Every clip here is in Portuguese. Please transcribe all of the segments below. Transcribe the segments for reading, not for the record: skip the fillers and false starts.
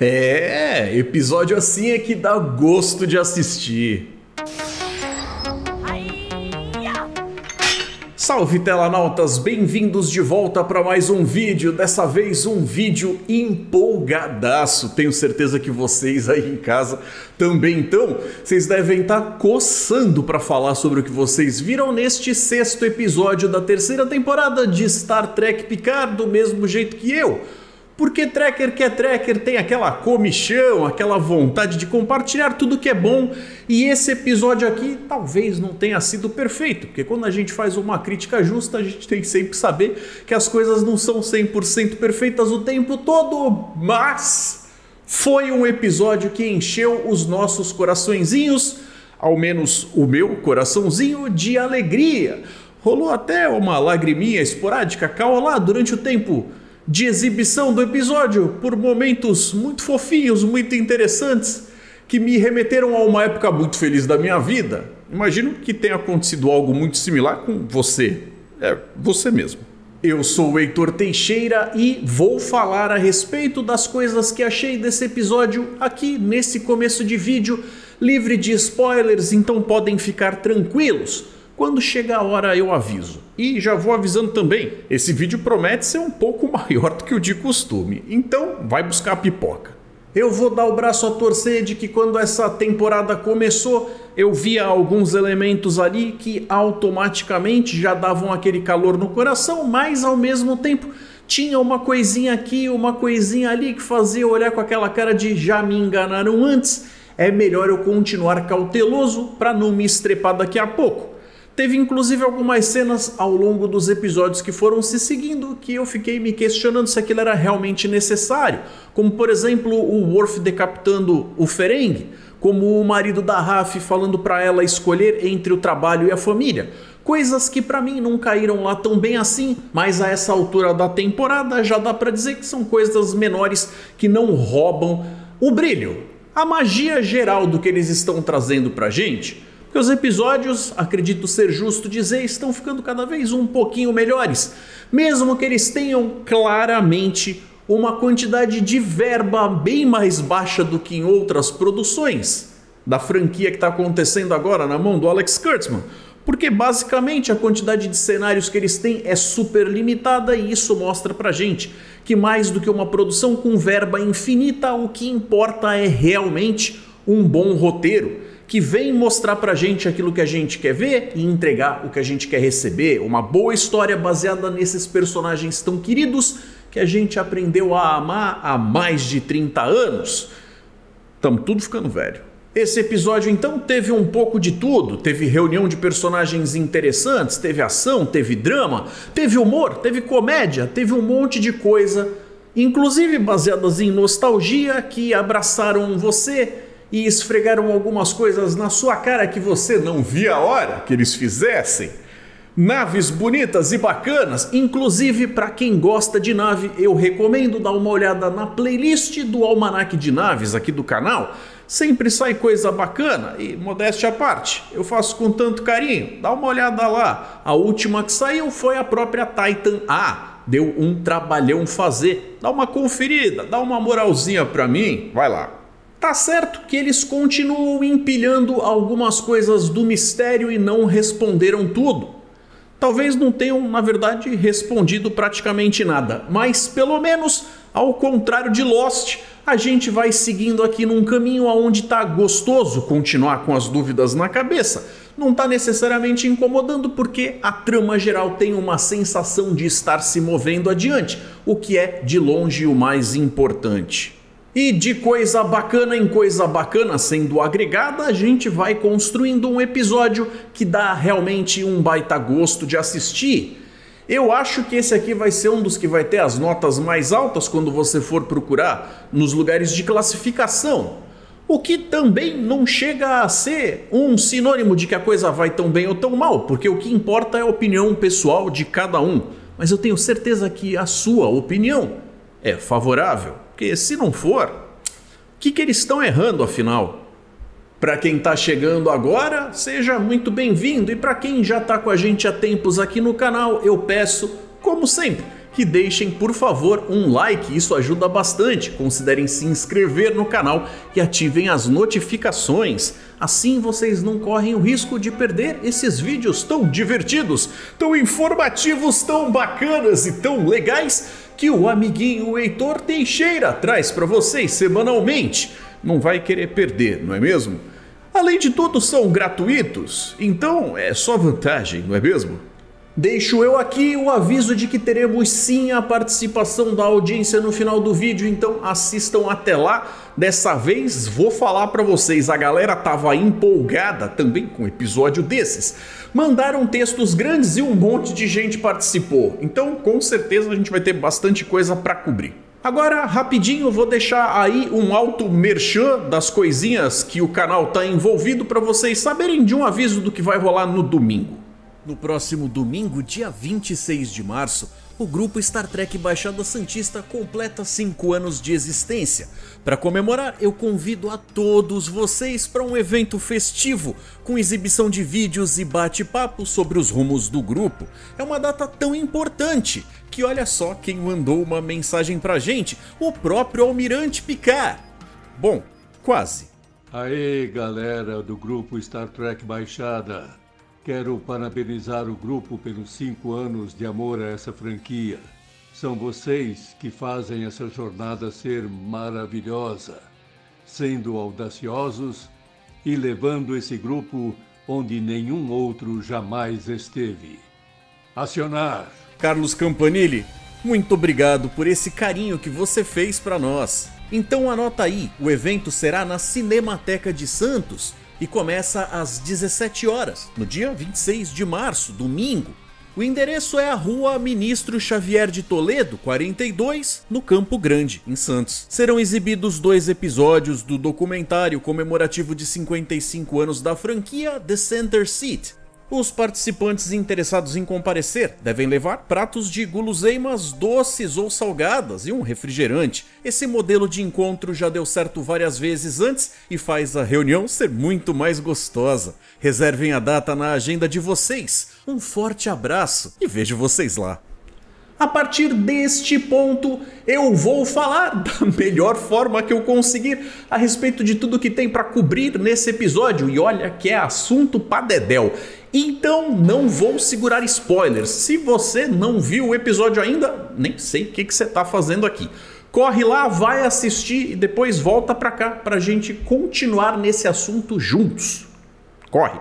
Episódio assim é que dá gosto de assistir. Salve telanautas, bem-vindos de volta para mais um vídeo, dessa vez um vídeo empolgadaço. Tenho certeza que vocês aí em casa também estão. Vocês devem estar coçando para falar sobre o que vocês viram neste sexto episódio da terceira temporada de Star Trek Picard, do mesmo jeito que eu. Porque Trekker que é Trekker tem aquela comichão, aquela vontade de compartilhar tudo que é bom, e esse episódio aqui talvez não tenha sido perfeito, porque quando a gente faz uma crítica justa, a gente tem que sempre saber que as coisas não são 100% perfeitas o tempo todo, mas foi um episódio que encheu os nossos coraçõezinhos, ao menos o meu coraçãozinho, de alegria. Rolou até uma lagriminha esporádica lá durante o tempo de exibição do episódio, por momentos muito fofinhos, muito interessantes, que me remeteram a uma época muito feliz da minha vida. Imagino que tenha acontecido algo muito similar com você. Você mesmo. Eu sou o Heitor Teixeira e vou falar a respeito das coisas que achei desse episódio aqui nesse começo de vídeo, livre de spoilers, então podem ficar tranquilos. Quando chega a hora eu aviso. E já vou avisando também, esse vídeo promete ser um pouco maior do que o de costume, então vai buscar a pipoca. Eu vou dar o braço a torcer de que quando essa temporada começou, eu via alguns elementos ali que automaticamente já davam aquele calor no coração, mas ao mesmo tempo tinha uma coisinha aqui, uma coisinha ali que fazia olhar com aquela cara de já me enganaram antes, é melhor eu continuar cauteloso para não me estrepar daqui a pouco. Teve inclusive algumas cenas ao longo dos episódios que foram se seguindo que eu fiquei me questionando se aquilo era realmente necessário, como por exemplo o Worf decapitando o Ferengi, como o marido da Raf falando para ela escolher entre o trabalho e a família. Coisas que para mim não caíram lá tão bem assim, mas a essa altura da temporada já dá para dizer que são coisas menores que não roubam o brilho, a magia geral do que eles estão trazendo pra gente. Porque os episódios, acredito ser justo dizer, estão ficando cada vez um pouquinho melhores, mesmo que eles tenham claramente uma quantidade de verba bem mais baixa do que em outras produções da franquia que está acontecendo agora na mão do Alex Kurtzman, porque basicamente a quantidade de cenários que eles têm é super limitada e isso mostra pra gente que mais do que uma produção com verba infinita, o que importa é realmente um bom roteiro, que vem mostrar pra gente aquilo que a gente quer ver e entregar o que a gente quer receber. Uma boa história baseada nesses personagens tão queridos que a gente aprendeu a amar há mais de 30 anos. Tamo tudo ficando velho. Esse episódio então teve um pouco de tudo. Teve reunião de personagens interessantes, teve ação, teve drama, teve humor, teve comédia, teve um monte de coisa, inclusive baseadas em nostalgia, que abraçaram você e esfregaram algumas coisas na sua cara que você não via a hora que eles fizessem. Naves bonitas e bacanas, inclusive para quem gosta de nave, eu recomendo dar uma olhada na playlist do Almanac de Naves aqui do canal. Sempre sai coisa bacana e, modéstia à parte, eu faço com tanto carinho. Dá uma olhada lá. A última que saiu foi a própria Titan A. Deu um trabalhão fazer. Dá uma conferida, dá uma moralzinha pra mim. Vai lá. Tá certo que eles continuam empilhando algumas coisas do mistério e não responderam tudo. Talvez não tenham, na verdade, respondido praticamente nada, mas pelo menos, ao contrário de Lost, a gente vai seguindo aqui num caminho onde tá gostoso continuar com as dúvidas na cabeça. Não tá necessariamente incomodando porque a trama geral tem uma sensação de estar se movendo adiante, o que é de longe o mais importante. E de coisa bacana em coisa bacana sendo agregada, a gente vai construindo um episódio que dá realmente um baita gosto de assistir. Eu acho que esse aqui vai ser um dos que vai ter as notas mais altas quando você for procurar nos lugares de classificação. O que também não chega a ser um sinônimo de que a coisa vai tão bem ou tão mal, porque o que importa é a opinião pessoal de cada um. Mas eu tenho certeza que a sua opinião é favorável. Porque se não for, o que eles estão errando afinal? Para quem está chegando agora, seja muito bem-vindo. E para quem já está com a gente há tempos aqui no canal, eu peço, como sempre, que deixem, por favor, um like, isso ajuda bastante. Considerem se inscrever no canal e ativem as notificações. Assim vocês não correm o risco de perder esses vídeos tão divertidos, tão informativos, tão bacanas e tão legais que o amiguinho Heitor Teixeira traz para vocês semanalmente. Não vai querer perder, não é mesmo? Além de tudo, são gratuitos, então é só vantagem, não é mesmo? Deixo eu aqui o aviso de que teremos sim a participação da audiência no final do vídeo, então assistam até lá. Dessa vez vou falar para vocês, a galera tava empolgada também com um episódio desses. Mandaram textos grandes e um monte de gente participou, então com certeza a gente vai ter bastante coisa para cobrir. Agora, rapidinho, vou deixar aí um alto merchan das coisinhas que o canal tá envolvido para vocês saberem de um aviso do que vai rolar no domingo. No próximo domingo, dia 26 de março, o grupo Star Trek Baixada Santista completa 5 anos de existência. Para comemorar, eu convido a todos vocês para um evento festivo, com exibição de vídeos e bate-papo sobre os rumos do grupo. É uma data tão importante que olha só quem mandou uma mensagem pra gente, o próprio Almirante Picard. Bom, quase. Aê, galera do grupo Star Trek Baixada. Quero parabenizar o grupo pelos 5 anos de amor a essa franquia. São vocês que fazem essa jornada ser maravilhosa, sendo audaciosos e levando esse grupo onde nenhum outro jamais esteve. Acionar! Carlos Campanile, muito obrigado por esse carinho que você fez para nós. Então anota aí, o evento será na Cinemateca de Santos, e começa às 17 horas, no dia 26 de março, domingo. O endereço é a Rua Ministro Xavier de Toledo, 42, no Campo Grande, em Santos. Serão exibidos 2 episódios do documentário comemorativo de 55 anos da franquia The Center Seat. Os participantes interessados em comparecer devem levar pratos de guloseimas doces ou salgadas e um refrigerante. Esse modelo de encontro já deu certo várias vezes antes e faz a reunião ser muito mais gostosa. Reservem a data na agenda de vocês. Um forte abraço e vejo vocês lá. A partir deste ponto, eu vou falar da melhor forma que eu conseguir a respeito de tudo que tem para cobrir nesse episódio. E olha que é assunto pra dedéu. Então não vou segurar spoilers. Se você não viu o episódio ainda, nem sei o que você tá fazendo aqui. Corre lá, vai assistir e depois volta pra cá pra gente continuar nesse assunto juntos. Corre!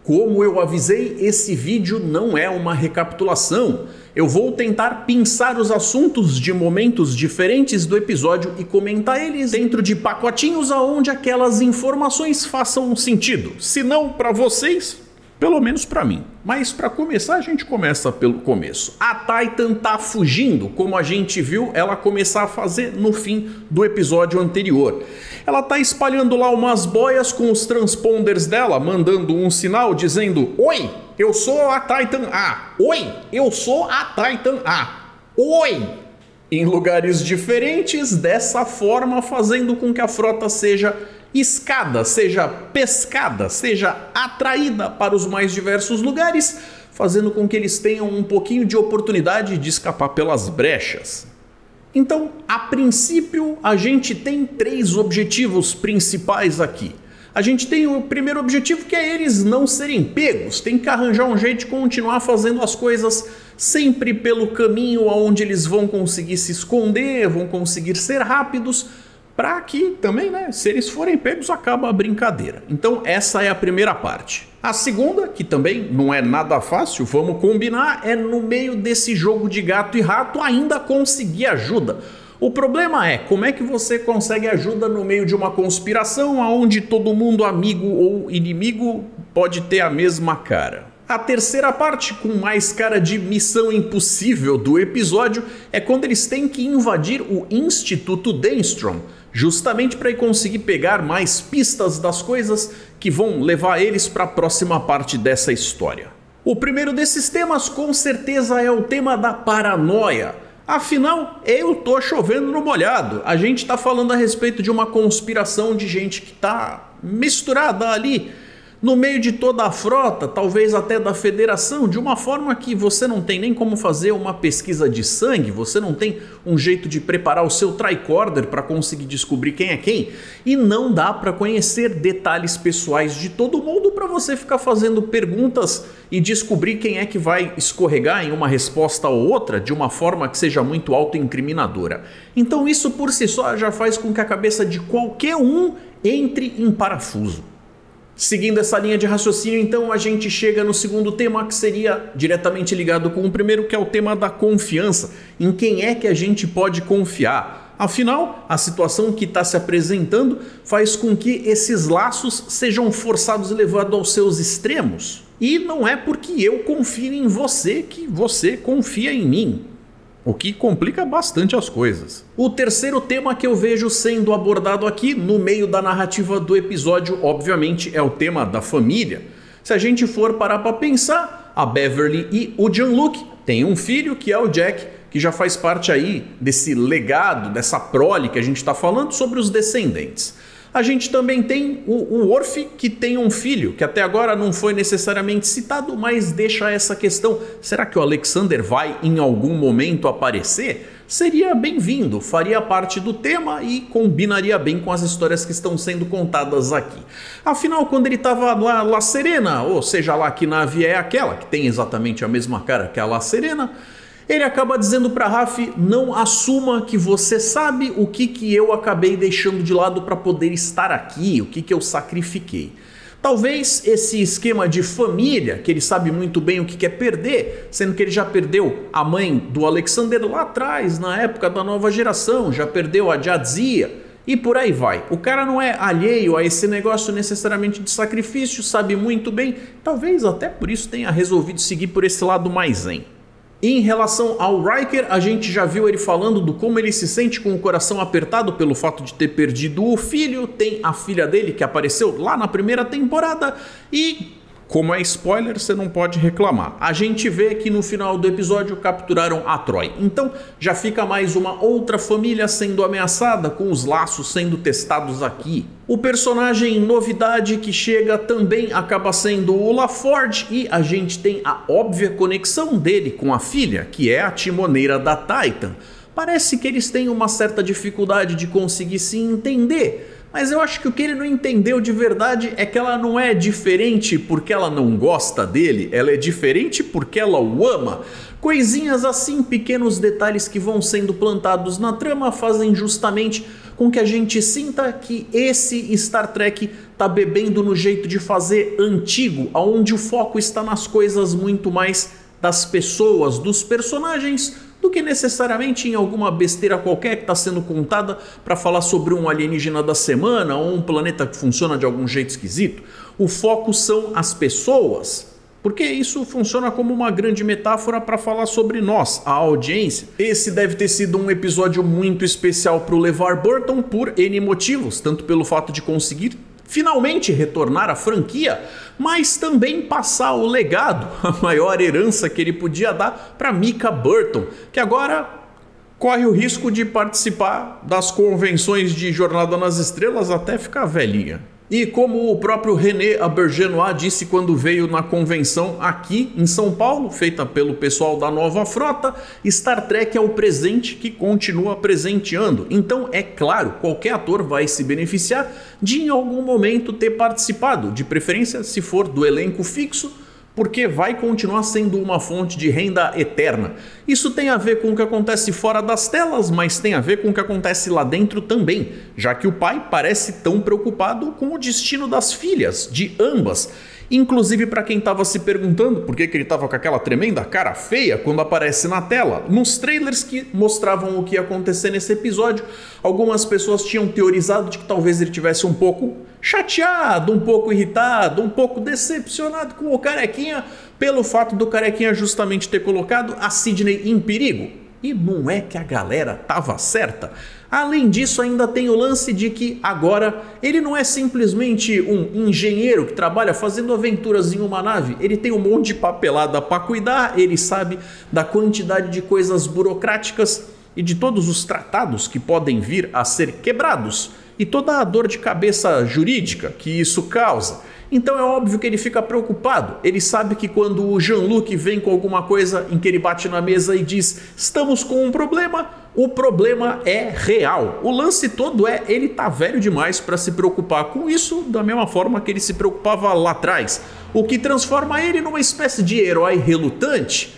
Como eu avisei, esse vídeo não é uma recapitulação. Eu vou tentar pinçar os assuntos de momentos diferentes do episódio e comentar eles dentro de pacotinhos aonde aquelas informações façam sentido. Se não para vocês, pelo menos para mim. Mas para começar, a gente começa pelo começo. A Titan tá fugindo, como a gente viu ela começar a fazer no fim do episódio anterior. Ela tá espalhando lá umas boias com os transponders dela, mandando um sinal dizendo: "Oi, eu sou a Titan A. Oi, eu sou a Titan A. Oi!" Em lugares diferentes, dessa forma fazendo com que a frota seja escada, seja pescada, seja atraída para os mais diversos lugares, fazendo com que eles tenham um pouquinho de oportunidade de escapar pelas brechas. Então, a princípio, a gente tem 3 objetivos principais aqui. A gente tem o primeiro objetivo, que é eles não serem pegos. Tem que arranjar um jeito de continuar fazendo as coisas sempre pelo caminho onde eles vão conseguir se esconder, vão conseguir ser rápidos, para que também, né, se eles forem pegos, acaba a brincadeira. Então essa é a primeira parte. A segunda, que também não é nada fácil, vamos combinar, é no meio desse jogo de gato e rato ainda conseguir ajuda. O problema é, como é que você consegue ajuda no meio de uma conspiração onde todo mundo, amigo ou inimigo, pode ter a mesma cara? A terceira parte, com mais cara de missão impossível do episódio, é quando eles têm que invadir o Instituto Denstrom, justamente para conseguir pegar mais pistas das coisas que vão levar eles para a próxima parte dessa história. O primeiro desses temas, com certeza, é o tema da paranoia. Afinal, eu tô chovendo no molhado. A gente tá falando a respeito de uma conspiração de gente que tá misturada ali no meio de toda a frota, talvez até da federação, de uma forma que você não tem nem como fazer uma pesquisa de sangue, você não tem um jeito de preparar o seu tricorder para conseguir descobrir quem é quem, e não dá para conhecer detalhes pessoais de todo mundo para você ficar fazendo perguntas e descobrir quem é que vai escorregar em uma resposta ou outra de uma forma que seja muito autoincriminadora. Então isso por si só já faz com que a cabeça de qualquer um entre em parafuso. Seguindo essa linha de raciocínio, então, a gente chega no segundo tema, que seria diretamente ligado com o primeiro, que é o tema da confiança. Em quem é que a gente pode confiar? Afinal, a situação que está se apresentando faz com que esses laços sejam forçados e levados aos seus extremos. E não é porque eu confio em você que você confia em mim. O que complica bastante as coisas. O terceiro tema que eu vejo sendo abordado aqui no meio da narrativa do episódio, obviamente, é o tema da família. Se a gente for parar para pensar, a Beverly e o Jean-Luc têm um filho que é o Jack, que já faz parte aí desse legado, dessa prole que a gente está falando sobre os descendentes. A gente também tem o Worf, que tem um filho, que até agora não foi necessariamente citado, mas deixa essa questão. Será que o Alexander vai em algum momento aparecer? Seria bem-vindo, faria parte do tema e combinaria bem com as histórias que estão sendo contadas aqui. Afinal, quando ele estava lá, La Serena, ou seja lá que nave é aquela, que tem exatamente a mesma cara que a La Serena, ele acaba dizendo para Raf: não assuma que você sabe o que eu acabei deixando de lado para poder estar aqui, o que eu sacrifiquei. Talvez esse esquema de família, que ele sabe muito bem o que é perder, sendo que ele já perdeu a mãe do Alexander lá atrás, na época da nova geração, já perdeu a Jadzia, e por aí vai. O cara não é alheio a esse negócio necessariamente de sacrifício, sabe muito bem, talvez até por isso tenha resolvido seguir por esse lado mais zen. Em relação ao Riker, a gente já viu ele falando do como ele se sente com o coração apertado pelo fato de ter perdido o filho. Tem a filha dele que apareceu lá na primeira temporada e, como é spoiler, você não pode reclamar. A gente vê que no final do episódio capturaram a Troi. Então já fica mais uma outra família sendo ameaçada, com os laços sendo testados aqui. O personagem novidade que chega também acaba sendo o LaForge, e a gente tem a óbvia conexão dele com a filha, que é a timoneira da Titan. Parece que eles têm uma certa dificuldade de conseguir se entender, mas eu acho que o que ele não entendeu de verdade é que ela não é diferente porque ela não gosta dele, ela é diferente porque ela o ama. Coisinhas assim, pequenos detalhes que vão sendo plantados na trama fazem justamente com que a gente sinta que esse Star Trek tá bebendo no jeito de fazer antigo, onde o foco está nas coisas muito mais das pessoas, dos personagens, do que necessariamente em alguma besteira qualquer que está sendo contada para falar sobre um alienígena da semana ou um planeta que funciona de algum jeito esquisito. O foco são as pessoas, porque isso funciona como uma grande metáfora para falar sobre nós, a audiência. Esse deve ter sido um episódio muito especial para o LeVar Burton por N motivos, tanto pelo fato de conseguir finalmente retornar à franquia, mas também passar o legado, a maior herança que ele podia dar para Mika Burton, que agora corre o risco de participar das convenções de Jornada nas Estrelas até ficar velhinha. E como o próprio René Auberjonois disse quando veio na convenção aqui em São Paulo, feita pelo pessoal da Nova Frota, Star Trek é o presente que continua presenteando. Então, é claro, qualquer ator vai se beneficiar de em algum momento ter participado, de preferência se for do elenco fixo, porque vai continuar sendo uma fonte de renda eterna. Isso tem a ver com o que acontece fora das telas, mas tem a ver com o que acontece lá dentro também, já que o pai parece tão preocupado com o destino das filhas, de ambas. Inclusive, para quem estava se perguntando por que ele estava com aquela tremenda cara feia quando aparece na tela, nos trailers que mostravam o que ia acontecer nesse episódio, algumas pessoas tinham teorizado de que talvez ele tivesse um pouco chateado, um pouco irritado, um pouco decepcionado com o Carequinha, pelo fato do Carequinha justamente ter colocado a Sidney em perigo. E não é que a galera tava certa. Além disso, ainda tem o lance de que agora ele não é simplesmente um engenheiro que trabalha fazendo aventuras em uma nave. Ele tem um monte de papelada para cuidar, ele sabe da quantidade de coisas burocráticas e de todos os tratados que podem vir a ser quebrados e toda a dor de cabeça jurídica que isso causa. Então é óbvio que ele fica preocupado. Ele sabe que quando o Jean-Luc vem com alguma coisa em que ele bate na mesa e diz estamos com um problema, o problema é real. O lance todo é ele tá velho demais para se preocupar com isso da mesma forma que ele se preocupava lá atrás, o que transforma ele numa espécie de herói relutante.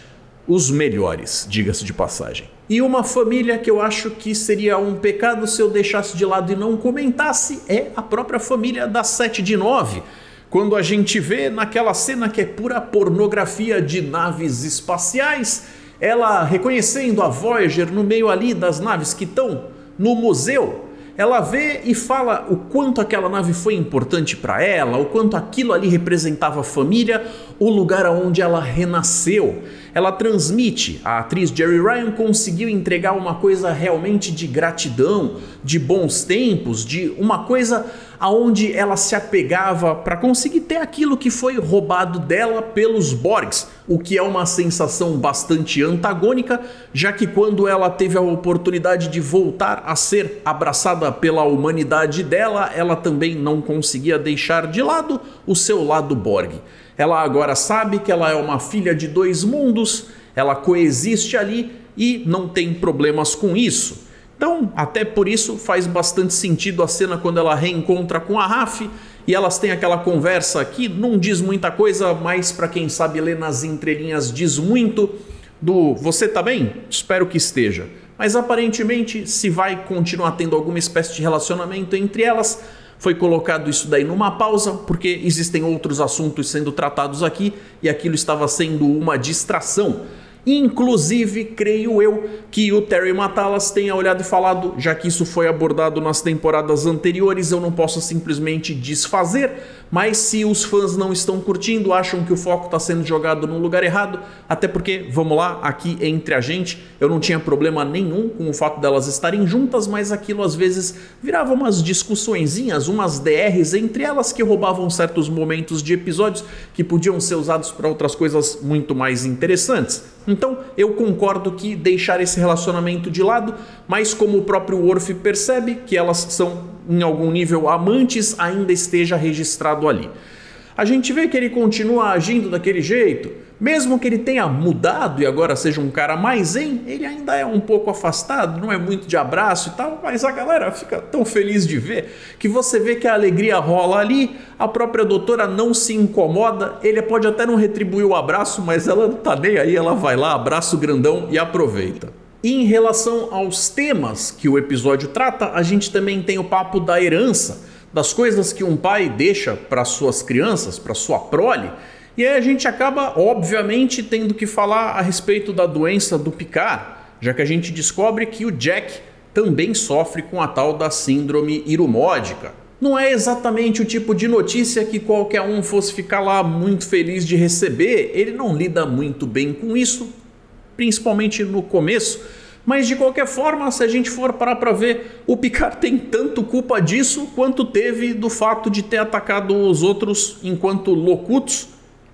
Os melhores, diga-se de passagem. E uma família que eu acho que seria um pecado se eu deixasse de lado e não comentasse é a própria família da 7 de 9. Quando a gente vê naquela cena que é pura pornografia de naves espaciais, ela reconhecendo a Voyager no meio ali das naves que estão no museu, ela vê e fala o quanto aquela nave foi importante para ela, o quanto aquilo ali representava a família, o lugar onde ela renasceu. Ela transmite, a atriz Jeri Ryan conseguiu entregar uma coisa realmente de gratidão, de bons tempos, de uma coisa aonde ela se apegava para conseguir ter aquilo que foi roubado dela pelos Borgs, o que é uma sensação bastante antagônica, já que quando ela teve a oportunidade de voltar a ser abraçada pela humanidade dela, ela também não conseguia deixar de lado o seu lado Borg. Ela agora sabe que ela é uma filha de dois mundos, ela coexiste ali e não tem problemas com isso. Então, até por isso faz bastante sentido a cena quando ela reencontra com a Raf e elas têm aquela conversa que não diz muita coisa, mas para quem sabe ler nas entrelinhas diz muito do "você tá bem? Espero que esteja". Mas aparentemente se vai continuar tendo alguma espécie de relacionamento entre elas. Foi colocado isso daí numa pausa, porque existem outros assuntos sendo tratados aqui e aquilo estava sendo uma distração. Inclusive, creio eu que o Terry Matalas tenha olhado e falado, já que isso foi abordado nas temporadas anteriores, eu não posso simplesmente desfazer, mas se os fãs não estão curtindo, acham que o foco está sendo jogado no lugar errado, até porque, vamos lá, aqui entre a gente, eu não tinha problema nenhum com o fato delas estarem juntas, mas aquilo às vezes virava umas discussõezinhas, umas DRs entre elas que roubavam certos momentos de episódios que podiam ser usados para outras coisas muito mais interessantes. Então eu concordo que deixar esse relacionamento de lado, mas como o próprio Worf percebe que elas são em algum nível amantes, ainda esteja registrado ali. A gente vê que ele continua agindo daquele jeito, mesmo que ele tenha mudado e agora seja um cara mais zen, ele ainda é um pouco afastado, não é muito de abraço e tal, mas a galera fica tão feliz de ver que você vê que a alegria rola ali, a própria doutora não se incomoda, ele pode até não retribuir o abraço, mas ela não tá nem aí, ela vai lá, abraço grandão e aproveita. E em relação aos temas que o episódio trata, a gente também tem o papo da herança, das coisas que um pai deixa para suas crianças, para sua prole. E aí a gente acaba, obviamente, tendo que falar a respeito da doença do Picard, já que a gente descobre que o Jack também sofre com a tal da síndrome irumódica. Não é exatamente o tipo de notícia que qualquer um fosse ficar lá muito feliz de receber, ele não lida muito bem com isso, principalmente no começo, mas de qualquer forma, se a gente for parar para ver, o Picard tem tanto culpa disso quanto teve do fato de ter atacado os outros enquanto locutos.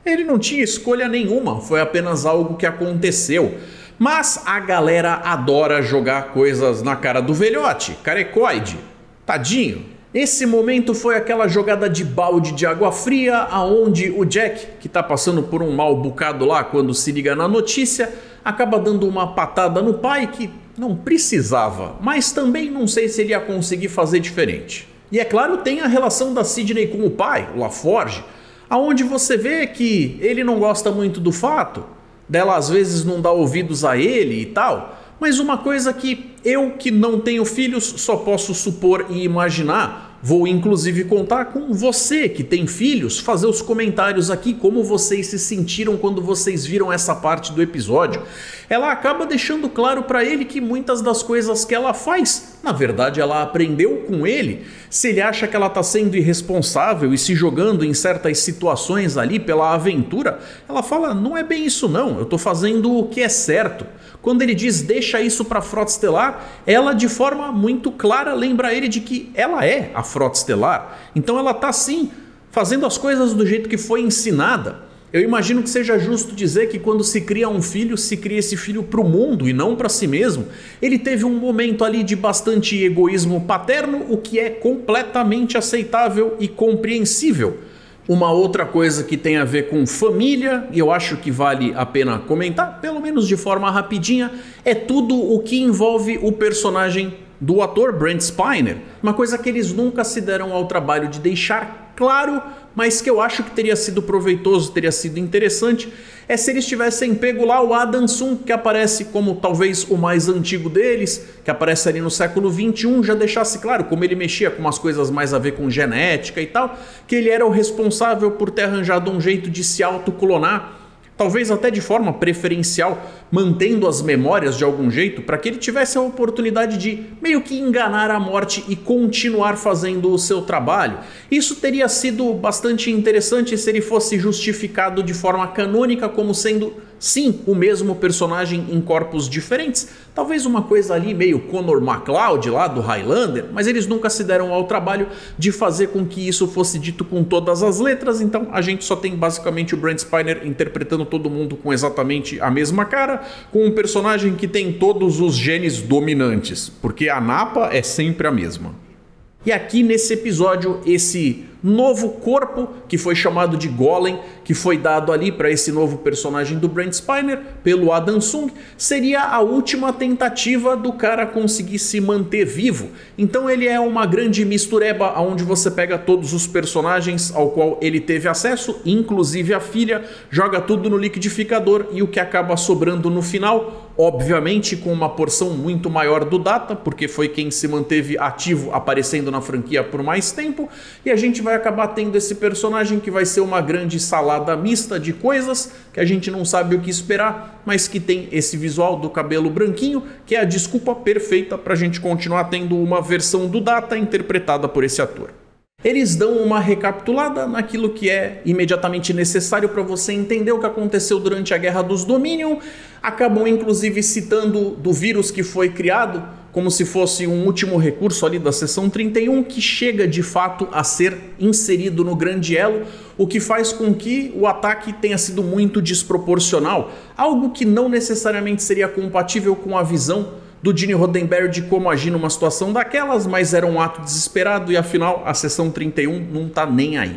Ele não tinha escolha nenhuma, foi apenas algo que aconteceu. Mas a galera adora jogar coisas na cara do velhote, carecoide, tadinho. Esse momento foi aquela jogada de balde de água fria, aonde o Jack, que tá passando por um mal bocado lá quando se liga na notícia, acaba dando uma patada no pai que não precisava, mas também não sei se ele ia conseguir fazer diferente. E é claro, tem a relação da Sidney com o pai, o LaForge, aonde você vê que ele não gosta muito do fato dela às vezes não dar ouvidos a ele e tal, mas uma coisa que eu, que não tenho filhos, só posso supor e imaginar. Vou inclusive contar com você que tem filhos, fazer os comentários aqui como vocês se sentiram quando vocês viram essa parte do episódio. Ela acaba deixando claro para ele que muitas das coisas que ela faz, na verdade ela aprendeu com ele. Se ele acha que ela está sendo irresponsável e se jogando em certas situações ali pela aventura, ela fala, não é bem isso não, eu estou fazendo o que é certo. Quando ele diz deixa isso para a Frota Estelar, ela de forma muito clara lembra ele de que ela é a Frota Estelar. Então ela está sim fazendo as coisas do jeito que foi ensinada. Eu imagino que seja justo dizer que quando se cria um filho, se cria esse filho para o mundo e não para si mesmo. Ele teve um momento ali de bastante egoísmo paterno, o que é completamente aceitável e compreensível. Uma outra coisa que tem a ver com família, e eu acho que vale a pena comentar, pelo menos de forma rapidinha, é tudo o que envolve o personagem do ator Brent Spiner. Uma coisa que eles nunca se deram ao trabalho de deixar claro, mas que eu acho que teria sido proveitoso, teria sido interessante, é se eles tivessem pego lá o Adam Sung, que aparece como talvez o mais antigo deles, que aparece ali no século 21, já deixasse claro como ele mexia com umas coisas mais a ver com genética e tal, que ele era o responsável por ter arranjado um jeito de se autoclonar, talvez até de forma preferencial, mantendo as memórias de algum jeito, para que ele tivesse a oportunidade de meio que enganar a morte e continuar fazendo o seu trabalho. Isso teria sido bastante interessante se ele fosse justificado de forma canônica como sendo, sim, o mesmo personagem em corpos diferentes. Talvez uma coisa ali meio Connor MacLeod lá do Highlander, mas eles nunca se deram ao trabalho de fazer com que isso fosse dito com todas as letras, então a gente só tem basicamente o Brent Spiner interpretando todo mundo com exatamente a mesma cara, com um personagem que tem todos os genes dominantes, porque a napa é sempre a mesma. E aqui nesse episódio, esse novo corpo, que foi chamado de Golem, que foi dado ali para esse novo personagem do Brent Spiner, pelo Adam Sung, seria a última tentativa do cara conseguir se manter vivo. Então ele é uma grande mistureba, onde você pega todos os personagens ao qual ele teve acesso, inclusive a filha, joga tudo no liquidificador e o que acaba sobrando no final, obviamente com uma porção muito maior do Data, porque foi quem se manteve ativo aparecendo na franquia por mais tempo, e a gente vai acabar tendo esse personagem que vai ser uma grande salada mista de coisas que a gente não sabe o que esperar, mas que tem esse visual do cabelo branquinho, que é a desculpa perfeita para a gente continuar tendo uma versão do Data interpretada por esse ator. Eles dão uma recapitulada naquilo que é imediatamente necessário para você entender o que aconteceu durante a Guerra dos Dominion, acabam inclusive citando do vírus que foi criado, como se fosse um último recurso ali da seção 31, que chega de fato a ser inserido no grande elo, o que faz com que o ataque tenha sido muito desproporcional, algo que não necessariamente seria compatível com a visão do Gene Roddenberry de como agir numa situação daquelas, mas era um ato desesperado e afinal a seção 31 não tá nem aí.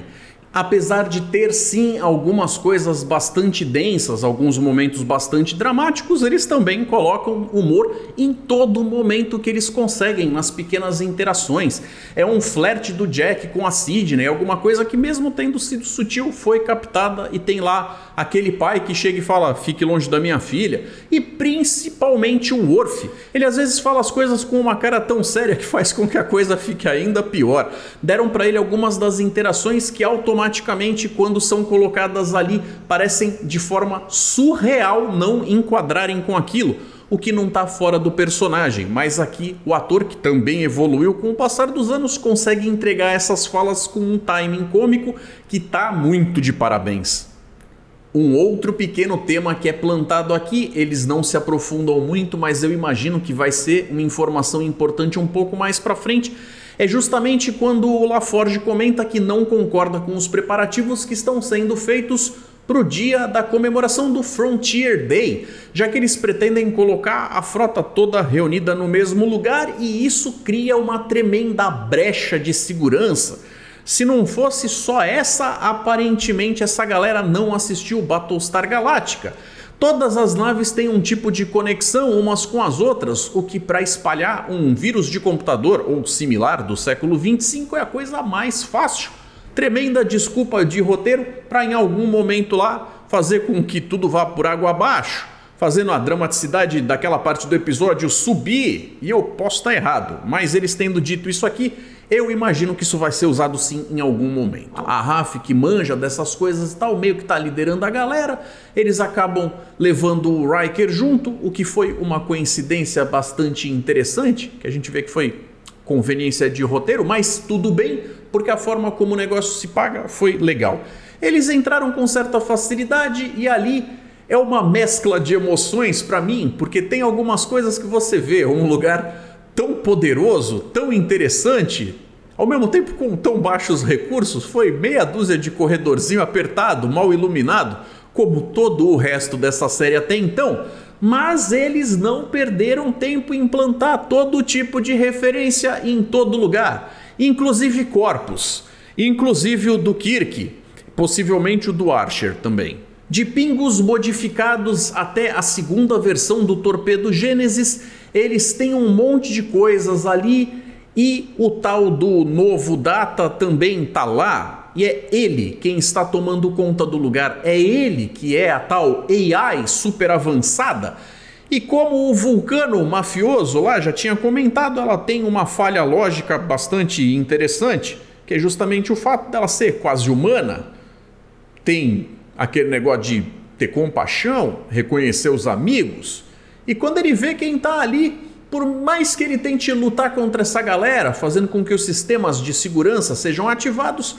Apesar de ter sim algumas coisas bastante densas, alguns momentos bastante dramáticos, eles também colocam humor em todo momento que eles conseguem, nas pequenas interações. É um flerte do Jack com a Sidney, alguma coisa que mesmo tendo sido sutil foi captada, e tem lá aquele pai que chega e fala, fique longe da minha filha, e principalmente o Worf. Ele às vezes fala as coisas com uma cara tão séria que faz com que a coisa fique ainda pior. Deram para ele algumas das interações que automaticamente, quando são colocadas ali, parecem de forma surreal não enquadrarem com aquilo, o que não está fora do personagem, mas aqui o ator, que também evoluiu com o passar dos anos, consegue entregar essas falas com um timing cômico que tá muito de parabéns. Um outro pequeno tema que é plantado aqui, eles não se aprofundam muito, mas eu imagino que vai ser uma informação importante um pouco mais para frente, é justamente quando o LaForge comenta que não concorda com os preparativos que estão sendo feitos para o dia da comemoração do Frontier Day, já que eles pretendem colocar a frota toda reunida no mesmo lugar e isso cria uma tremenda brecha de segurança. Se não fosse só essa, aparentemente essa galera não assistiu Battlestar Galactica. Todas as naves têm um tipo de conexão umas com as outras, o que para espalhar um vírus de computador ou similar do século 25 é a coisa mais fácil. Tremenda desculpa de roteiro para em algum momento lá fazer com que tudo vá por água abaixo, fazendo a dramaticidade daquela parte do episódio subir, e eu posso estar errado, mas eles tendo dito isso aqui, eu imagino que isso vai ser usado sim em algum momento. A Raf, que manja dessas coisas e tal, meio que está liderando a galera, eles acabam levando o Riker junto, o que foi uma coincidência bastante interessante, que a gente vê que foi conveniência de roteiro, mas tudo bem, porque a forma como o negócio se paga foi legal. Eles entraram com certa facilidade e ali é uma mescla de emoções para mim, porque tem algumas coisas que você vê, um lugar tão poderoso, tão interessante, ao mesmo tempo com tão baixos recursos, foi meia dúzia de corredorzinho apertado, mal iluminado, como todo o resto dessa série até então, mas eles não perderam tempo em implantar todo tipo de referência em todo lugar, inclusive corpos, inclusive o do Kirk. possivelmente o do Archer também. De pingos modificados até a segunda versão do Torpedo Gênesis, eles têm um monte de coisas ali e o tal do novo Data também tá lá. E é ele quem está tomando conta do lugar, é ele que é a tal AI super avançada. E como o Vulcano mafioso lá já tinha comentado, ela tem uma falha lógica bastante interessante, que é justamente o fato dela ser quase humana. Tem aquele negócio de ter compaixão, reconhecer os amigos. E quando ele vê quem tá ali, por mais que ele tente lutar contra essa galera, fazendo com que os sistemas de segurança sejam ativados,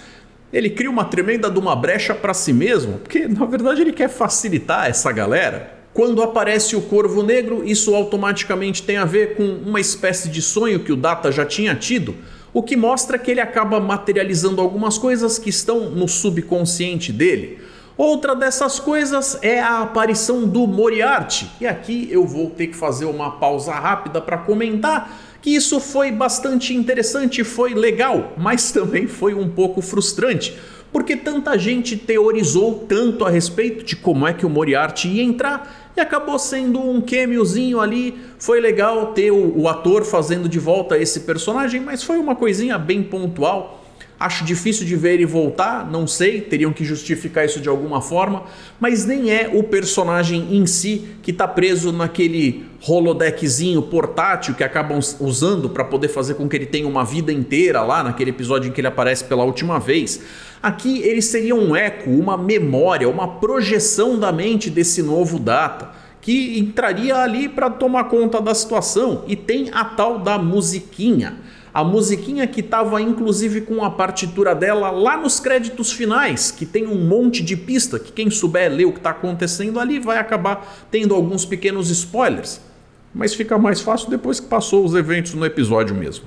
ele cria uma tremenda de uma brecha para si mesmo, porque na verdade ele quer facilitar essa galera. Quando aparece o Corvo Negro, isso automaticamente tem a ver com uma espécie de sonho que o Data já tinha tido, o que mostra que ele acaba materializando algumas coisas que estão no subconsciente dele. Outra dessas coisas é a aparição do Moriarty, e aqui eu vou ter que fazer uma pausa rápida para comentar que isso foi bastante interessante, foi legal, mas também foi um pouco frustrante, porque tanta gente teorizou tanto a respeito de como é que o Moriarty ia entrar e acabou sendo um cameozinho ali. Foi legal ter o ator fazendo de volta esse personagem, mas foi uma coisinha bem pontual. Acho difícil de ver ele voltar, não sei, teriam que justificar isso de alguma forma, mas nem é o personagem em si que está preso naquele holodeckzinho portátil que acabam usando para poder fazer com que ele tenha uma vida inteira lá naquele episódio em que ele aparece pela última vez. Aqui ele seria um eco, uma memória, uma projeção da mente desse novo Data, que entraria ali para tomar conta da situação, e tem a tal da musiquinha. A musiquinha que estava inclusive com a partitura dela lá nos créditos finais, que tem um monte de pista, que quem souber ler o que está acontecendo ali vai acabar tendo alguns pequenos spoilers. Mas fica mais fácil depois que passou os eventos no episódio mesmo.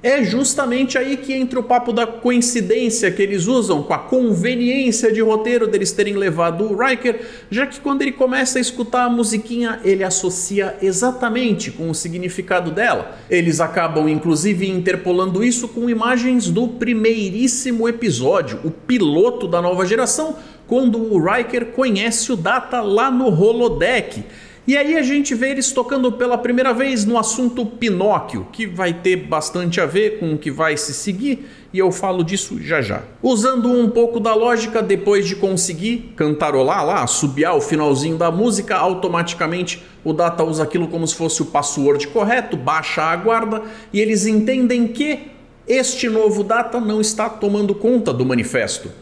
É justamente aí que entra o papo da coincidência que eles usam com a conveniência de roteiro deles terem levado o Riker, já que quando ele começa a escutar a musiquinha, ele associa exatamente com o significado dela. Eles acabam inclusive interpolando isso com imagens do primeiríssimo episódio, o piloto da nova geração, quando o Riker conhece o Data lá no holodeck. E aí a gente vê eles tocando pela primeira vez no assunto Pinóquio, que vai ter bastante a ver com o que vai se seguir, e eu falo disso já já. Usando um pouco da lógica, depois de conseguir cantarolar lá, assobiar o finalzinho da música, automaticamente o Data usa aquilo como se fosse o password correto, baixa a guarda, e eles entendem que este novo Data não está tomando conta do manifesto.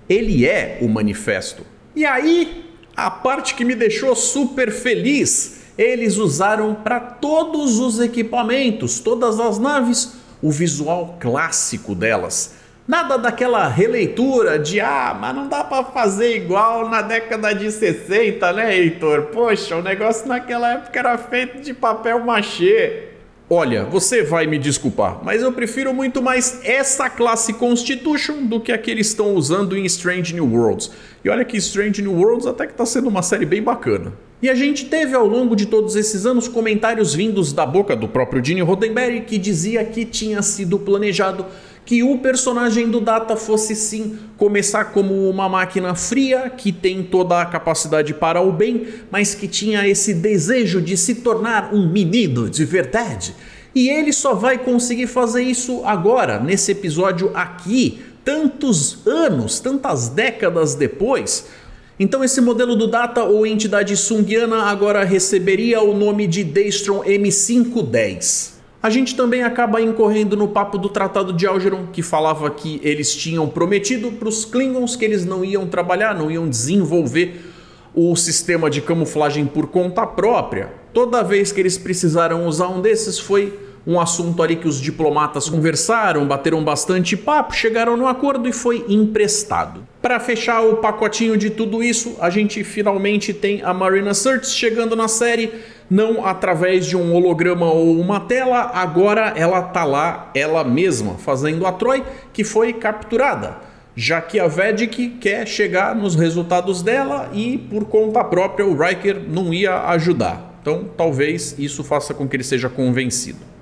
Ele é o manifesto. E aí, a parte que me deixou super feliz, eles usaram para todos os equipamentos, todas as naves, o visual clássico delas. Nada daquela releitura de mas não dá para fazer igual na década de 60, né, Heitor? Poxa, o negócio naquela época era feito de papel machê. Olha, você vai me desculpar, mas eu prefiro muito mais essa classe Constitution do que a que eles estão usando em Strange New Worlds. E olha que Strange New Worlds até que está sendo uma série bem bacana. E a gente teve ao longo de todos esses anos comentários vindos da boca do próprio Gene Roddenberry, que dizia que tinha sido planejado que o personagem do Data fosse sim começar como uma máquina fria, que tem toda a capacidade para o bem, mas que tinha esse desejo de se tornar um menino de verdade. E ele só vai conseguir fazer isso agora, nesse episódio aqui, tantos anos, tantas décadas depois. Então esse modelo do Data ou entidade Sungiana agora receberia o nome de Daystrom M510. A gente também acaba incorrendo no papo do Tratado de Algeron, que falava que eles tinham prometido para os Klingons que eles não iam trabalhar, não iam desenvolver o sistema de camuflagem por conta própria. Toda vez que eles precisaram usar um desses foi um assunto ali que os diplomatas conversaram, bateram bastante papo, chegaram no acordo e foi emprestado. Para fechar o pacotinho de tudo isso, a gente finalmente tem a Marina Sirtis chegando na série, não através de um holograma ou uma tela, agora ela tá lá, ela mesma, fazendo a Troi, que foi capturada, já que a Vedic quer chegar nos resultados dela e por conta própria o Riker não ia ajudar. Então talvez isso faça com que ele seja convencido.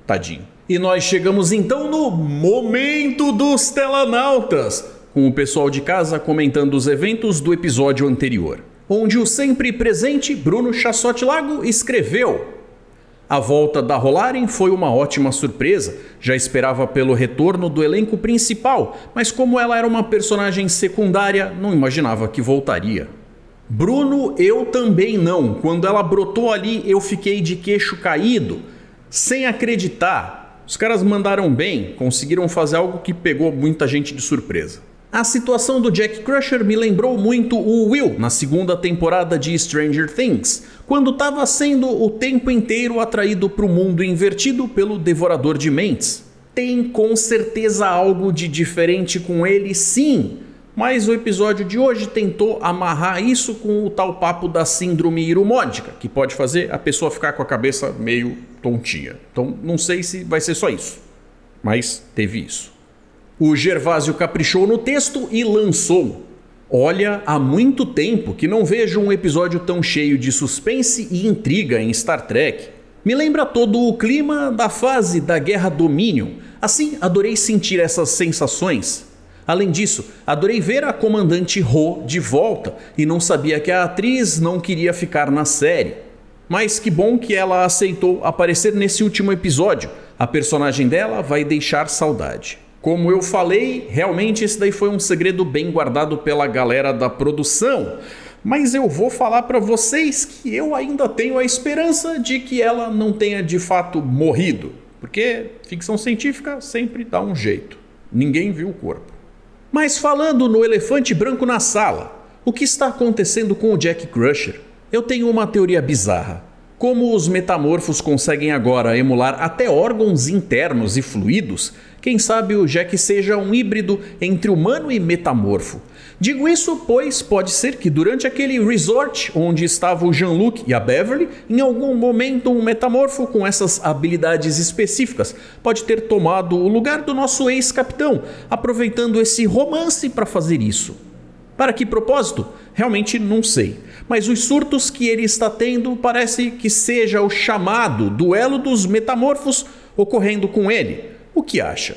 Tadinho. E nós chegamos então no momento dos telanautas. com o pessoal de casa comentando os eventos do episódio anterior, onde o sempre presente Bruno Chassotti Lago escreveu: a volta da Rolaren foi uma ótima surpresa, já esperava pelo retorno do elenco principal, mas como ela era uma personagem secundária, não imaginava que voltaria. Bruno, eu também não. Quando ela brotou ali, eu fiquei de queixo caído, sem acreditar. Os caras mandaram bem, conseguiram fazer algo que pegou muita gente de surpresa. A situação do Jack Crusher me lembrou muito o Will na segunda temporada de Stranger Things, quando estava sendo o tempo inteiro atraído para o mundo invertido pelo Devorador de Mentes. Tem com certeza algo de diferente com ele, sim, mas o episódio de hoje tentou amarrar isso com o tal papo da síndrome irumódica, que pode fazer a pessoa ficar com a cabeça meio tontinha. Então não sei se vai ser só isso, mas teve isso. O Gervásio caprichou no texto e lançou: olha, há muito tempo que não vejo um episódio tão cheio de suspense e intriga em Star Trek. Me lembra todo o clima da fase da Guerra Dominion. Assim, adorei sentir essas sensações. Além disso, adorei ver a comandante Ro de volta e não sabia que a atriz não queria ficar na série. Mas que bom que ela aceitou aparecer nesse último episódio. A personagem dela vai deixar saudade. Como eu falei, realmente esse daí foi um segredo bem guardado pela galera da produção. Mas eu vou falar para vocês que eu ainda tenho a esperança de que ela não tenha de fato morrido. Porque ficção científica sempre dá um jeito. Ninguém viu o corpo. Mas falando no elefante branco na sala, o que está acontecendo com o Jack Crusher? Eu tenho uma teoria bizarra. Como os metamorfos conseguem agora emular até órgãos internos e fluidos, quem sabe o Jack seja um híbrido entre humano e metamorfo. Digo isso pois pode ser que durante aquele resort onde estava o Jean-Luc e a Beverly, em algum momento um metamorfo com essas habilidades específicas pode ter tomado o lugar do nosso ex-capitão, aproveitando esse romance para fazer isso. Para que propósito? Realmente não sei. Mas os surtos que ele está tendo parece que seja o chamado duelo dos metamorfos ocorrendo com ele. O que acha?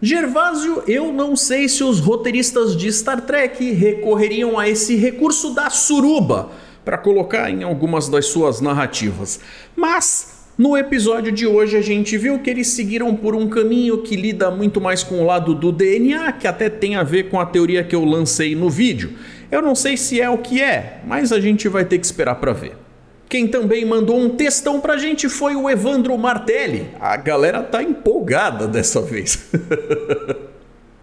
Gervásio, eu não sei se os roteiristas de Star Trek recorreriam a esse recurso da suruba para colocar em algumas das suas narrativas. Mas no episódio de hoje a gente viu que eles seguiram por um caminho que lida muito mais com o lado do DNA, que até tem a ver com a teoria que eu lancei no vídeo. Eu não sei se é o que é, mas a gente vai ter que esperar para ver. Quem também mandou um textão pra gente foi o Evandro Martelli. A galera tá empolgada dessa vez.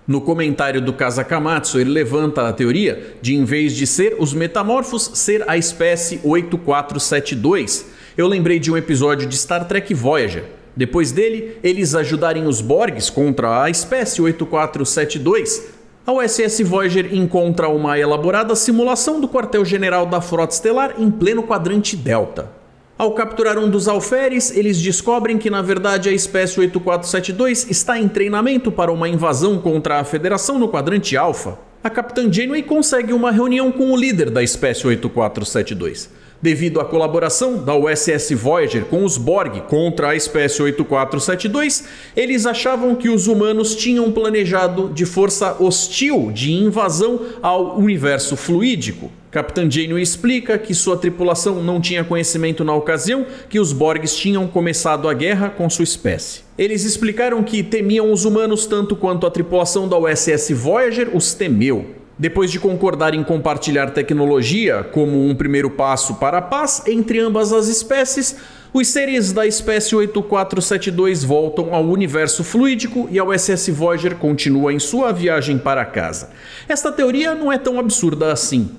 No comentário do Kazakamatsu, ele levanta a teoria de, em vez de ser os metamorfos, ser a espécie 8472. Eu lembrei de um episódio de Star Trek Voyager. Depois dele, eles ajudarem os Borgs contra a espécie 8472. A USS Voyager encontra uma elaborada simulação do quartel-general da Frota Estelar em pleno quadrante Delta. Ao capturar um dos alferes, eles descobrem que na verdade a espécie 8472 está em treinamento para uma invasão contra a Federação no quadrante Alpha. A Capitã Janeway consegue uma reunião com o líder da espécie 8472. Devido à colaboração da USS Voyager com os Borg contra a espécie 8472, eles achavam que os humanos tinham planejado de força hostil de invasão ao universo fluídico. Capitã Janeway explica que sua tripulação não tinha conhecimento na ocasião que os Borgs tinham começado a guerra com sua espécie. Eles explicaram que temiam os humanos tanto quanto a tripulação da USS Voyager os temeu. Depois de concordar em compartilhar tecnologia como um primeiro passo para a paz entre ambas as espécies, os seres da espécie 8472 voltam ao universo fluídico e a USS Voyager continua em sua viagem para casa. Esta teoria não é tão absurda assim.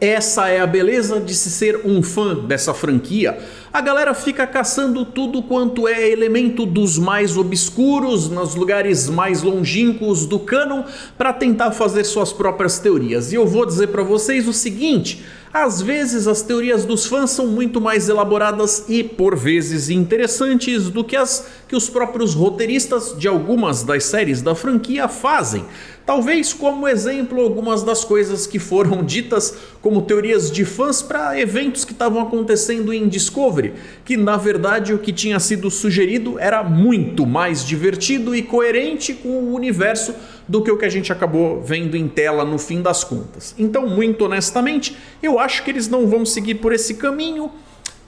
Essa é a beleza de se ser um fã dessa franquia. A galera fica caçando tudo quanto é elemento dos mais obscuros, nos lugares mais longínquos do canon, para tentar fazer suas próprias teorias. E eu vou dizer para vocês o seguinte: às vezes as teorias dos fãs são muito mais elaboradas e, por vezes, interessantes do que as que os próprios roteiristas de algumas das séries da franquia fazem. Talvez como exemplo algumas das coisas que foram ditas como teorias de fãs para eventos que estavam acontecendo em Discovery, que na verdade o que tinha sido sugerido era muito mais divertido e coerente com o universo do que o que a gente acabou vendo em tela no fim das contas. Então, muito honestamente, eu acho que eles não vão seguir por esse caminho.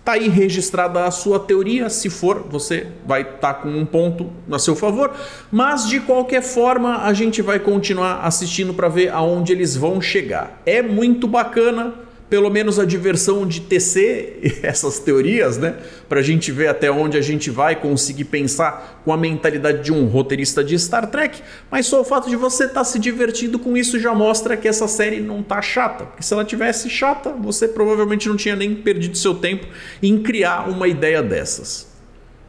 Tá aí registrada a sua teoria, se for, você vai estar com um ponto a seu favor, mas de qualquer forma a gente vai continuar assistindo para ver aonde eles vão chegar. É muito bacana, pelo menos a diversão de tecer essas teorias, né? Pra gente ver até onde a gente vai conseguir pensar com a mentalidade de um roteirista de Star Trek, mas só o fato de você estar se divertindo com isso já mostra que essa série não tá chata, porque se ela tivesse chata, você provavelmente não tinha nem perdido seu tempo em criar uma ideia dessas.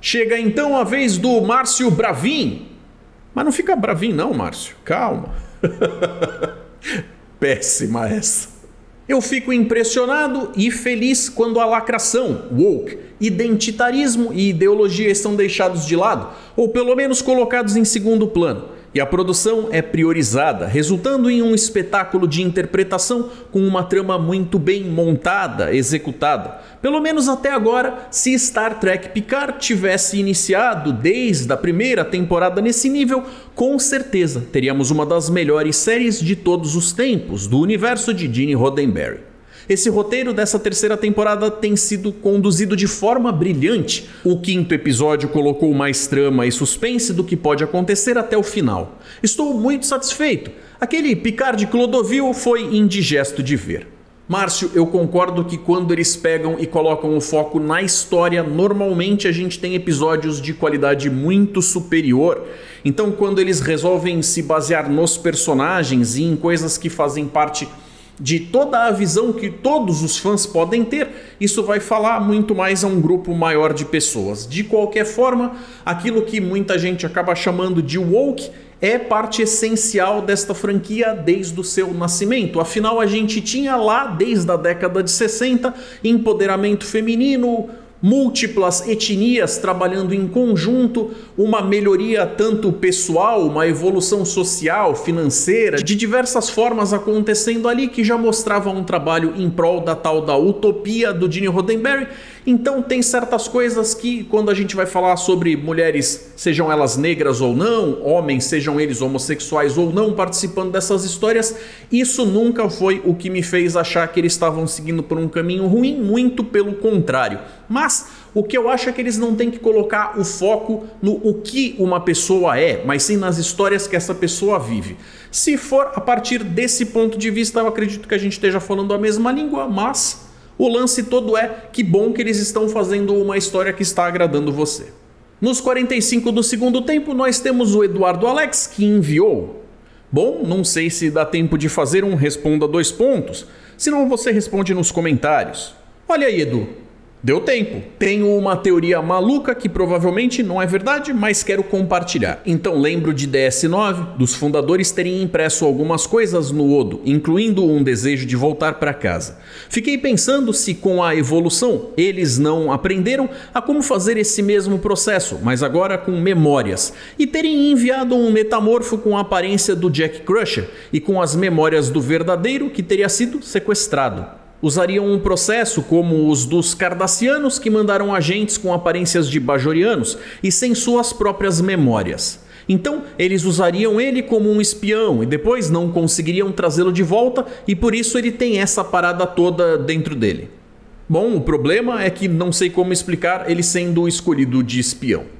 Chega então a vez do Márcio Bravin. Mas não fica Bravin não, Márcio, calma. Péssima essa. Eu fico impressionado e feliz quando a lacração, woke, identitarismo e ideologia estão deixados de lado, ou pelo menos colocados em segundo plano, e a produção é priorizada, resultando em um espetáculo de interpretação com uma trama muito bem montada, executada. Pelo menos até agora, se Star Trek Picard tivesse iniciado desde a primeira temporada nesse nível, com certeza teríamos uma das melhores séries de todos os tempos do universo de Gene Roddenberry. Esse roteiro dessa terceira temporada tem sido conduzido de forma brilhante. O quinto episódio colocou mais trama e suspense do que pode acontecer até o final. Estou muito satisfeito. Aquele Picard de Clodovil foi indigesto de ver. Márcio, eu concordo que quando eles pegam e colocam o foco na história, normalmente a gente tem episódios de qualidade muito superior. Então, quando eles resolvem se basear nos personagens e em coisas que fazem parte de toda a visão que todos os fãs podem ter, isso vai falar muito mais a um grupo maior de pessoas. De qualquer forma, aquilo que muita gente acaba chamando de woke é parte essencial desta franquia desde o seu nascimento. Afinal, a gente tinha lá, desde a década de 60, empoderamento feminino, múltiplas etnias trabalhando em conjunto, uma melhoria tanto pessoal, uma evolução social, financeira, de diversas formas acontecendo ali que já mostrava um trabalho em prol da tal da utopia do Gene Roddenberry. Então tem certas coisas que quando a gente vai falar sobre mulheres, sejam elas negras ou não, homens, sejam eles homossexuais ou não, participando dessas histórias, isso nunca foi o que me fez achar que eles estavam seguindo por um caminho ruim, muito pelo contrário. Mas o que eu acho é que eles não têm que colocar o foco no o que uma pessoa é, mas sim nas histórias que essa pessoa vive. Se for a partir desse ponto de vista, eu acredito que a gente esteja falando a mesma língua, mas o lance todo é que bom que eles estão fazendo uma história que está agradando você. Nos 45 do segundo tempo, nós temos o Eduardo Alex, que enviou. Bom, não sei se dá tempo de fazer um responda 2 pontos, senão você responde nos comentários. Olha aí, Edu. Deu tempo. Tenho uma teoria maluca que provavelmente não é verdade, mas quero compartilhar. Então lembro de DS9, dos fundadores terem impresso algumas coisas no Odo, incluindo um desejo de voltar para casa. Fiquei pensando se com a evolução eles não aprenderam a como fazer esse mesmo processo, mas agora com memórias, e terem enviado um metamorfo com a aparência do Jack Crusher e com as memórias do verdadeiro que teria sido sequestrado. Usariam um processo como os dos Cardassianos, que mandaram agentes com aparências de Bajorianos e sem suas próprias memórias. Então, eles usariam ele como um espião e depois não conseguiriam trazê-lo de volta, e por isso ele tem essa parada toda dentro dele. Bom, o problema é que não sei como explicar ele sendo o escolhido de espião.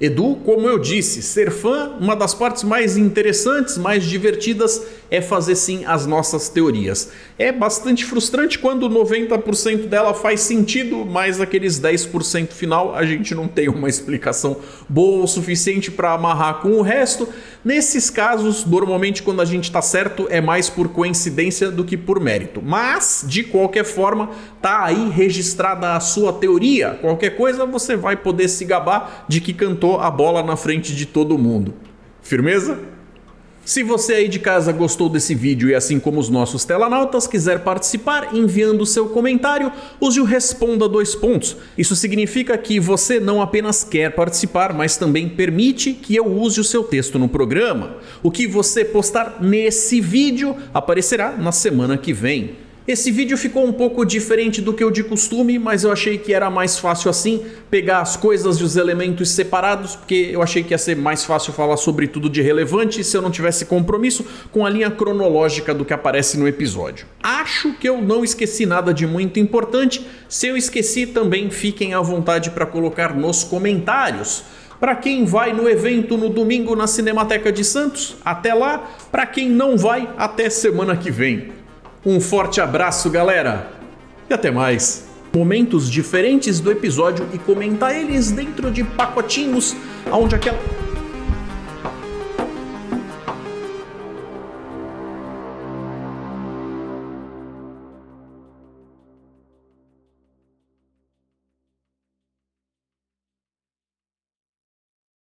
Edu, como eu disse, ser fã, uma das partes mais interessantes, mais divertidas é fazer sim as nossas teorias. É bastante frustrante quando 90% dela faz sentido, mas aqueles 10% final a gente não tem uma explicação boa o suficiente para amarrar com o resto. Nesses casos, normalmente quando a gente está certo é mais por coincidência do que por mérito. Mas, de qualquer forma, tá aí registrada a sua teoria. Qualquer coisa você vai poder se gabar de que cantou a bola na frente de todo mundo. Firmeza? Se você aí de casa gostou desse vídeo e assim como os nossos telanautas quiser participar enviando seu comentário, use o Responda 2 pontos. Isso significa que você não apenas quer participar, mas também permite que eu use o seu texto no programa. O que você postar nesse vídeo aparecerá na semana que vem. Esse vídeo ficou um pouco diferente do que o de costume, mas eu achei que era mais fácil assim, pegar as coisas e os elementos separados, porque eu achei que ia ser mais fácil falar sobre tudo de relevante se eu não tivesse compromisso com a linha cronológica do que aparece no episódio. Acho que eu não esqueci nada de muito importante. Se eu esqueci, também fiquem à vontade para colocar nos comentários. Para quem vai no evento no domingo na Cinemateca de Santos, até lá. Para quem não vai, até semana que vem. Um forte abraço, galera, e até mais. Momentos diferentes do episódio e comentar eles dentro de pacotinhos, onde aquela...